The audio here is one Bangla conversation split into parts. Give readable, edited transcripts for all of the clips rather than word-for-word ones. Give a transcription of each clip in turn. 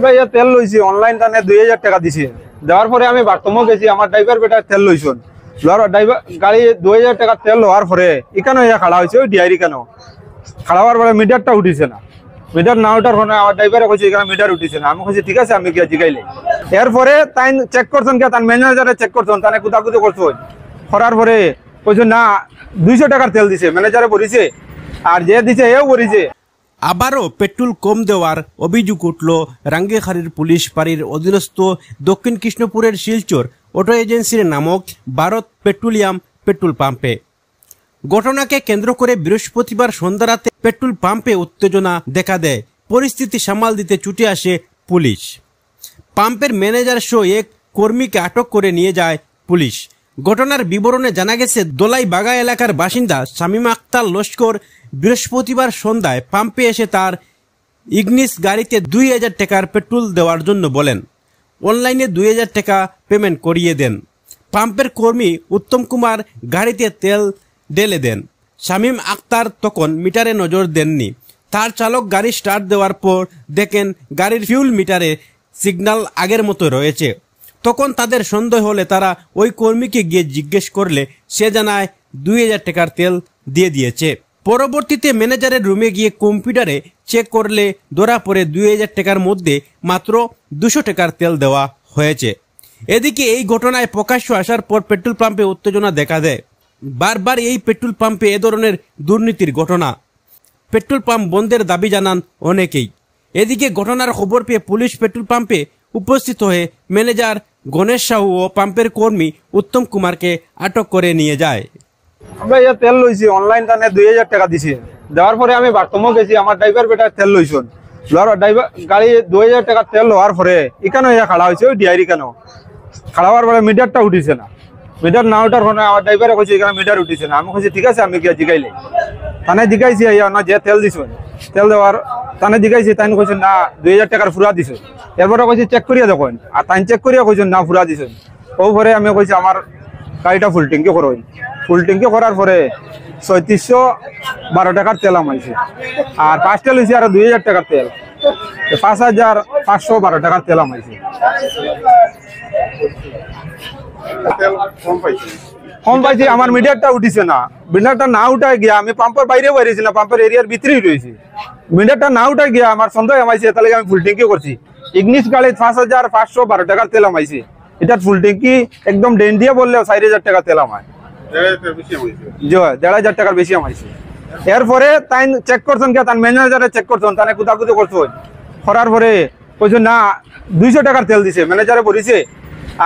আমরা ইয়া তেল লইছি অনলাইন টানে 2000 টাকা দিছি। দেওয়ার পরে আমি বাথরুমও গেছি, আমার ড্রাইভার বেটা তেল লইছন। লওয়ার ড্রাইভার গাড়ি 2000 টাকা তেল লওয়ার পরে এখানে ইয়া খাড়া হয়েছে ওই ডিআইরি কেন খাড়া হওয়ার পরে মিটারটা উঠিছে না। মিটার না ওঠার কারণে আমার ড্রাইভারে কইছে এখানে মিটার উঠিছে না। আমি কইছি ঠিক আছে আমি গিয়ে জিগাইলে। এরপরে তাই চেক করছেন কে তার ম্যানেজারে চেক করছেন তানে কুদাকুদি করছেন। করার পরে কইছে না 200 টাকার তেল দিছে, ম্যানেজারে বলিছে আর যে দিছে এও বলিছে। আবারও পেট্রোল কম দেওয়ার অভিযোগ উঠল রাঙ্গিখাড়ির পুলিশ ফাঁড়ির অধীনস্থ দক্ষিণ কৃষ্ণপুরের শিলচর অটো এজেন্সির নামক ভারত পেট্রোলিয়াম পেট্রোল পাম্পে। ঘটনাকে কেন্দ্র করে বৃহস্পতিবার সন্ধ্যা রাতে পেট্রোল পাম্পে উত্তেজনা দেখা দেয়। পরিস্থিতি সামাল দিতে ছুটে আসে পুলিশ। পাম্পের ম্যানেজার সহ এক কর্মীকে আটক করে নিয়ে যায় পুলিশ। ঘটনার বিবরণে জানা গেছে দোলাই বাগা এলাকার বাসিন্দা শামীম আক্তার লস্কর বৃহস্পতিবার সন্ধ্যায় পাম্পে এসে তার ইগনিস গাড়িতে 2000 টাকার পেট্রোল দেওয়ার জন্য বলেন। অনলাইনে 2000 টাকা পেমেন্ট করিয়ে দেন। পাম্পের কর্মী উত্তম কুমার গাড়িতে তেল ঢেলে দেন। শামীম আক্তার তখন মিটারে নজর দেননি। তার চালক গাড়ি স্টার্ট দেওয়ার পর দেখেন গাড়ির ফিউল মিটারে সিগন্যাল আগের মতো রয়েছে। তখন তাদের সন্দেহ হলে তারা ওই কর্মীকে গিয়ে জিজ্ঞেস করলে সে জানায় 2000 টাকার তেল দিয়ে দিয়েছে। পরবর্তীতে ম্যানেজারের রুমে গিয়ে কম্পিউটারে চেক করলে ধরা পড়ে 2000 টাকার মধ্যে মাত্র 200 টাকার তেল দেওয়া হয়েছে। এদিকে এই ঘটনায় প্রকাশ্য আসার পর পেট্রোল পাম্পে উত্তেজনা দেখা দেয়। বারবার এই পেট্রোল পাম্পে এ ধরনের দুর্নীতির ঘটনা। পেট্রোল পাম্প বন্ধের দাবি জানান অনেকেই। এদিকে ঘটনার খবর পেয়ে পুলিশ পেট্রোল পাম্পে উপস্থিত হয়ে ম্যানেজার গণেশ সাহু ও পাম্পের কর্মী উত্তম কুমারকে আটক করে নিয়ে যায়। আমরা ইয়া তেল লইছি অনলাইন টানে 2000 টাকা দিছি। দেওয়ার পরে আমি বাথরুমও গেছি, আমার ড্রাইভার বেটা তেল লইছন। লওয়ার ড্রাইভার গাড়ি 2000 টাকা তেল লওয়ার পরে এখানে ইয়া খাড়া হয়েছে ওই ডিআইরি কেন খাড়া হওয়ার পরে মিটারটা উঠিছে না। মিটার না ওঠার কারণে আমার ড্রাইভারে কইছে এখানে মিটার উঠিছে না। আমি কইছি ঠিক আছে আমি গিয়ে জিগাইলে। তানে জিগাইছি ইয়া না যে তেল দিছন তেল দেওয়ার তানে জিগাইছি তাই কইছেন না 2000 টাকার ফুরা দিছে। এরপরে কইছি চেক করিয়া দেখুন আর তাই চেক করিয়া কইছেন না ফুরা দিছেন। ও পরে আমি কইছি আমার গাড়িটা ফুল ট্যাঙ্কি করুন। ফুল ট্যাঙ্কি করার পরে 3612 টাকার তেল আমাইছে আর 5 তেল হয়েছে আর 2000 টাকার তেল 5512 টাকার তেল আমাইছে। কম পাইছি আমার মিটারটা উঠিছে না। মিটারটা না উঠায় গিয়া আমি পাম্পের বাইরে বেরিয়েছি না, পাম্পের এরিয়ার ভিতরেই রয়েছি। মিটারটা না উঠায় গিয়া আমার সন্দেহ আমাইছে, তাহলে আমি ফুল ট্যাঙ্কি করছি। ইগনিস গাড়ি 5512 টাকার তেল আমাইছে। এটা ফুল ট্যাঙ্কি একদম ডেন দিয়ে বললেও 4000 টাকা তেল আমায়। 1500 টাকার বেশি আমাইছে। এরপরে তাই চেক করছেন কে তার ম্যানেজারে চেক করছেন তানে কুদাকুদি করছেন। করার পরে কইছে না 200 টাকার তেল দিছে, ম্যানেজারে বলিছে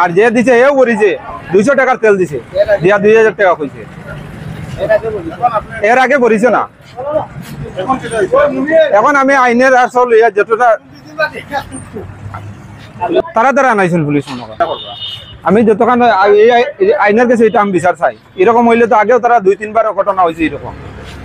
আর যে দিছে এও বলিছে 200 টাকার তেল দিছে দিয়া 2000 টাকা কইছে। এর আগে বলিছে না। এখন আমি আইনের আসল যতটা তারা আনাইছেন পুলিশ মনে করে। আমি যতক্ষণ আইনের কাছে এটা আমি বিচার চাই। এরকম হইলে তো আগেও তারা 2-3 বার ঘটনা হয়েছে এরকম।